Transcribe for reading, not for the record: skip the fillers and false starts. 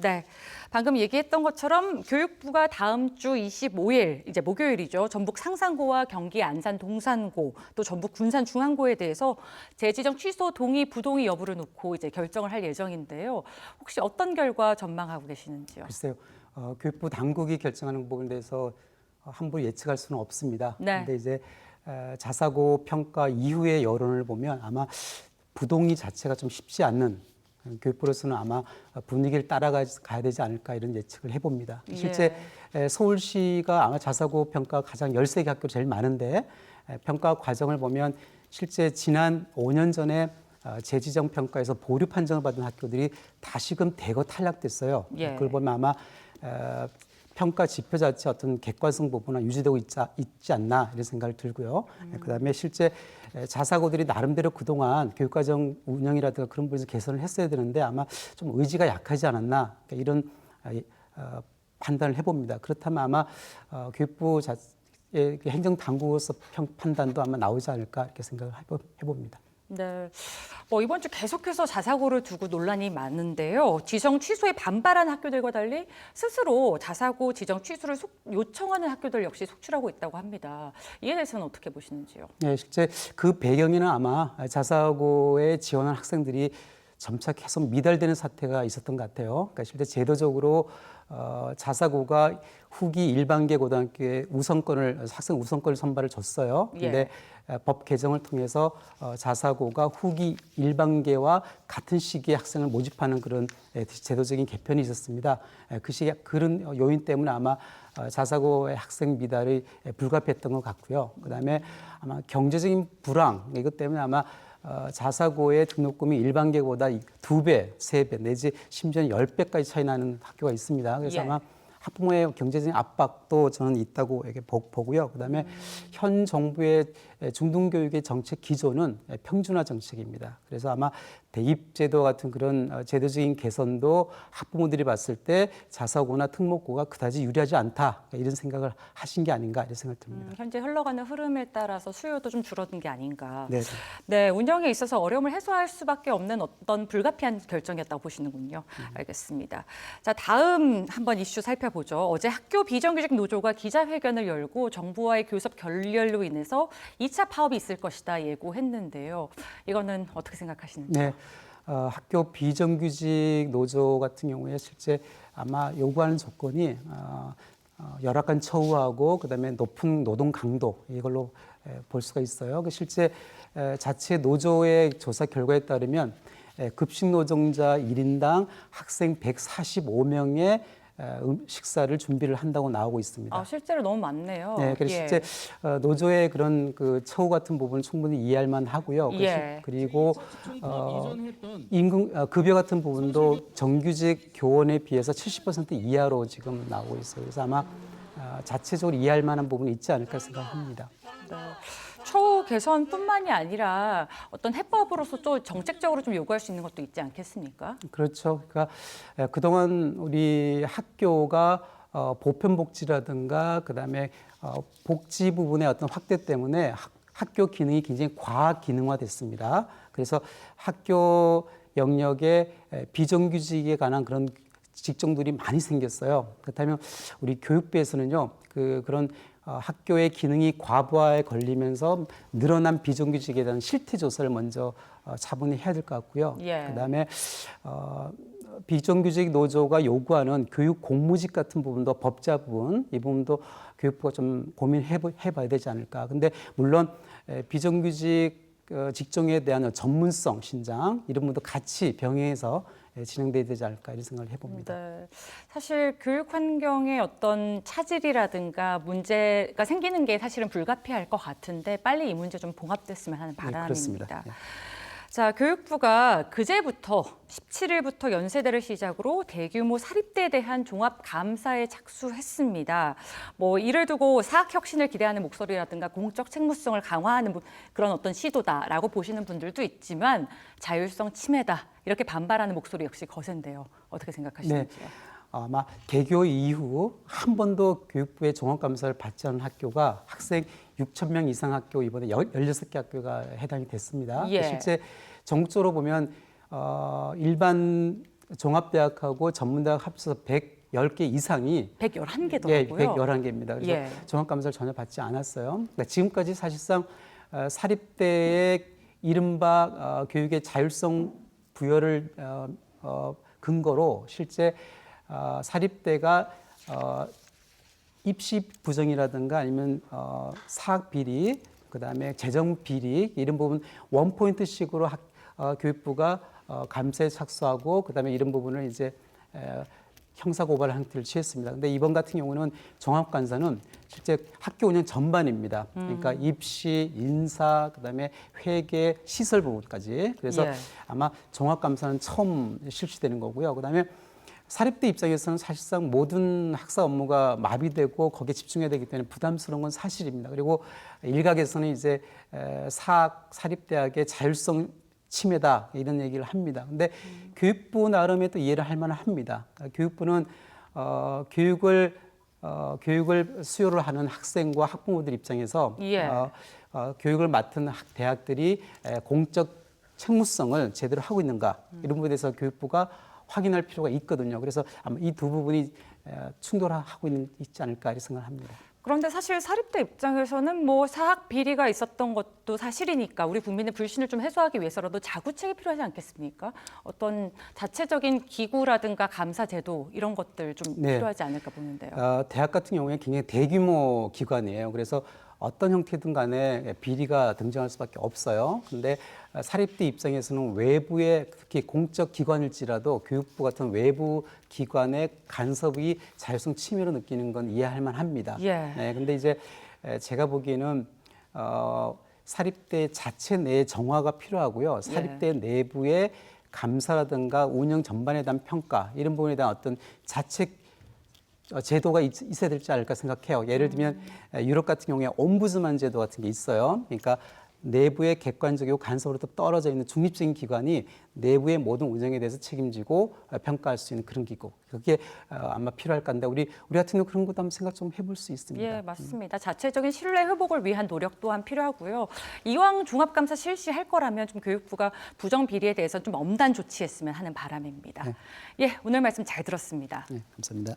네, 방금 얘기했던 것처럼 교육부가 다음 주 25일, 이제 목요일이죠. 전북 상산고와 경기 안산 동산고, 또 전북 군산 중앙고에 대해서 재지정 취소 동의, 부동의 여부를 놓고 이제 결정을 할 예정인데요. 혹시 어떤 결과 전망하고 계시는지요? 글쎄요, 교육부 당국이 결정하는 부분에 대해서 함부로 예측할 수는 없습니다. 네. 근데 이제 자사고 평가 이후의 여론을 보면 아마 부동의 자체가 좀 쉽지 않는 교육부로서는 아마 분위기를 따라가야 되지 않을까 이런 예측을 해봅니다. 실제 서울시가 아마 자사고 평가 가장 13개 학교 제일 많은데 평가 과정을 보면 실제 지난 5년 전에 재지정 평가에서 보류 판정을 받은 학교들이 다시금 대거 탈락됐어요. 예. 그걸 보면 아마 평가 지표 자체 어떤 객관성 부분은 유지되고 있지 않나 이런 생각을 들고요. 그다음에 실제 자사고들이 나름대로 그동안 교육과정 운영이라든가 그런 부분에서 개선을 했어야 되는데 아마 좀 의지가 약하지 않았나 이런 판단을 해봅니다. 그렇다면 아마 교육부 행정당국으로서 판단도 아마 나오지 않을까 이렇게 생각을 해봅니다. 네, 이번 주 계속해서 자사고를 두고 논란이 많은데요. 지정 취소에 반발한 학교들과 달리 스스로 자사고 지정 취소를 요청하는 학교들 역시 속출하고 있다고 합니다. 이에 대해서는 어떻게 보시는지요? 네, 실제 그 배경에는 아마 자사고에 지원한 학생들이 점차 계속 미달되는 사태가 있었던 것 같아요. 그러니까 실제 제도적으로 자사고가 후기 일반계 고등학교에 학생 우선권을 선발을 줬어요. 근데 법 개정을 통해서 자사고가 후기 일반계와 같은 시기에 학생을 모집하는 그런 제도적인 개편이 있었습니다. 그런 요인 때문에 아마 자사고의 학생 미달이 불가피했던 것 같고요. 그다음에 아마 경제적인 불황 이것 때문에 아마 자사고의 등록금이 일반계보다 2배, 3배 내지 심지어는 10배까지 차이 나는 학교가 있습니다. 그래서 아마 학부모의 경제적인 압박도 저는 있다고 보고요. 그다음에 현 정부의 중등교육의 정책 기조는 평준화 정책입니다. 그래서 아마 대입제도 같은 그런 제도적인 개선도 학부모들이 봤을 때 자사고나 특목고가 그다지 유리하지 않다 이런 생각을 하신 게 아닌가 이런 생각이 듭니다. 현재 흘러가는 흐름에 따라서 수요도 좀 줄어든 게 아닌가. 네. 네, 운영에 있어서 어려움을 해소할 수밖에 없는 어떤 불가피한 결정이었다고 보시는군요. 알겠습니다. 자, 다음 한번 이슈 살펴보죠. 어제 학교 비정규직 노조가 기자회견을 열고 정부와의 교섭 결렬로 인해서 2차 파업이 있을 것이다 예고했는데요. 이거는 어떻게 생각하시는지요? 네. 학교 비정규직 노조 같은 경우에 실제 아마 요구하는 조건이 열악한 처우하고 그다음에 높은 노동 강도 이걸로 볼 수가 있어요. 실제 자체 노조의 조사 결과에 따르면 급식 노동자 1인당 학생 145명의 식사를 준비를 한다고 나오고 있습니다. 실제로 너무 많네요. 네, 그래서 실제 노조의 그런 그 처우 같은 부분을 충분히 이해할 만하고요. 그리고 임금 급여 같은 부분도 정규직 교원에 비해서 70% 이하로 지금 나오고 있어요. 그래서 아마 자체적으로 이해할 만한 부분이 있지 않을까 생각합니다. 네. 처우 개선뿐만이 아니라 어떤 해법으로서 또 정책적으로 좀 요구할 수 있는 것도 있지 않겠습니까? 그렇죠. 그러니까 그동안 우리 학교가 보편복지라든가 그다음에 복지 부분의 어떤 확대 때문에 학교 기능이 굉장히 과기능화됐습니다. 그래서 학교 영역에 비정규직에 관한 그런 직종들이 많이 생겼어요. 그렇다면 우리 교육부에서는요, 그런 학교의 기능이 과부하에 걸리면서 늘어난 비정규직에 대한 실태 조사를 먼저 차분히 해야 될 것 같고요. 그다음에 비정규직 노조가 요구하는 교육 공무직 같은 부분도 법자 부분 이 부분도 교육부가 좀 고민해 봐야 되지 않을까. 근데 물론 비정규직 직종에 대한 전문성 신장 이런 부분도 같이 병행해서 진행돼야 되지 않을까 이런 생각을 해봅니다. 네, 사실 교육 환경에 어떤 차질이라든가 문제가 생기는 게 사실은 불가피할 것 같은데 빨리 이 문제 좀 봉합됐으면 하는 바람입니다. 네. 자, 교육부가 그제부터 17일부터 연세대를 시작으로 대규모 사립대에 대한 종합 감사에 착수했습니다. 이를 두고 사학 혁신을 기대하는 목소리라든가 공적 책무성을 강화하는 그런 어떤 시도다라고 보시는 분들도 있지만 자율성 침해다 이렇게 반발하는 목소리 역시 거센데요. 어떻게 생각하시는지요? 네. 아마 개교 이후 한 번도 교육부의 종합감사를 받지 않은 학교가 학생 6천 명 이상 학교 이번에 16개 학교가 해당이 됐습니다. 실제 전국적으로 보면 일반 종합대학하고 전문대학 합쳐서 110개 이상이 111개더라고요. 예, 111개입니다. 그래서 예. 종합감사를 전혀 받지 않았어요. 그러니까 지금까지 사실상 사립대의 이른바 교육의 자율성 부여를 근거로 실제 사립대가 입시 부정이라든가 아니면 사학 비리, 그다음에 재정 비리 이런 부분 원포인트식으로 교육부가 감사에 착수하고 그다음에 이런 부분을 이제 형사 고발 형태를 취했습니다. 근데 이번 같은 경우는 종합감사는 실제 학교 운영 전반입니다. 그러니까 입시, 인사, 그다음에 회계, 시설 부분까지. 그래서 예. 아마 종합감사는 처음 실시되는 거고요. 그다음에 사립대 입장에서는 사실상 모든 학사 업무가 마비되고 거기에 집중해야 되기 때문에 부담스러운 건 사실입니다. 그리고 일각에서는 이제 사립대학의 자율성 침해다 이런 얘기를 합니다. 근데 교육부 나름의 또 이해를 할 만은 합니다. 교육부는 교육을 수요를 하는 학생과 학부모들 입장에서 예. 교육을 맡은 대학들이 공적 책무성을 제대로 하고 있는가 이런 부분에 대해서 교육부가 확인할 필요가 있거든요. 그래서 아마 이 두 부분이 충돌하고 있지 않을까 이렇게 생각합니다. 그런데 사실 사립대 입장에서는 뭐 사학 비리가 있었던 것도 사실이니까 우리 국민의 불신을 좀 해소하기 위해서라도 자구책이 필요하지 않겠습니까? 어떤 자체적인 기구라든가 감사 제도 이런 것들 좀 네. 필요하지 않을까 보는데요. 대학 같은 경우에 굉장히 대규모 기관이에요. 그래서 어떤 형태든 간에 비리가 등장할 수밖에 없어요. 그런데 사립대 입장에서는 외부의 특히 공적 기관일지라도 교육부 같은 외부 기관의 간섭이 자율성 침해로 느끼는 건 이해할 만합니다. 예. 네, 근데 이제 제가 보기에는 사립대 자체 내 정화가 필요하고요. 사립대 내부의 감사라든가 운영 전반에 대한 평가 이런 부분에 대한 어떤 자책 제도가 있어야 될지 않을까 생각해요. 예를 들면 유럽 같은 경우에 옴부즈만 제도 같은 게 있어요. 그러니까 내부의 객관적이고 간섭으로부터 떨어져 있는 중립적인 기관이 내부의 모든 운영에 대해서 책임지고 평가할 수 있는 그런 기구. 그게 아마 필요할 건데 우리 같은 경우 그런 것도 한번 생각 좀 해볼 수 있습니다. 예, 맞습니다. 자체적인 신뢰 회복을 위한 노력 또한 필요하고요. 이왕 종합감사 실시할 거라면 좀 교육부가 부정 비리에 대해서 좀 엄단 조치했으면 하는 바람입니다. 네. 예, 오늘 말씀 잘 들었습니다. 네, 감사합니다.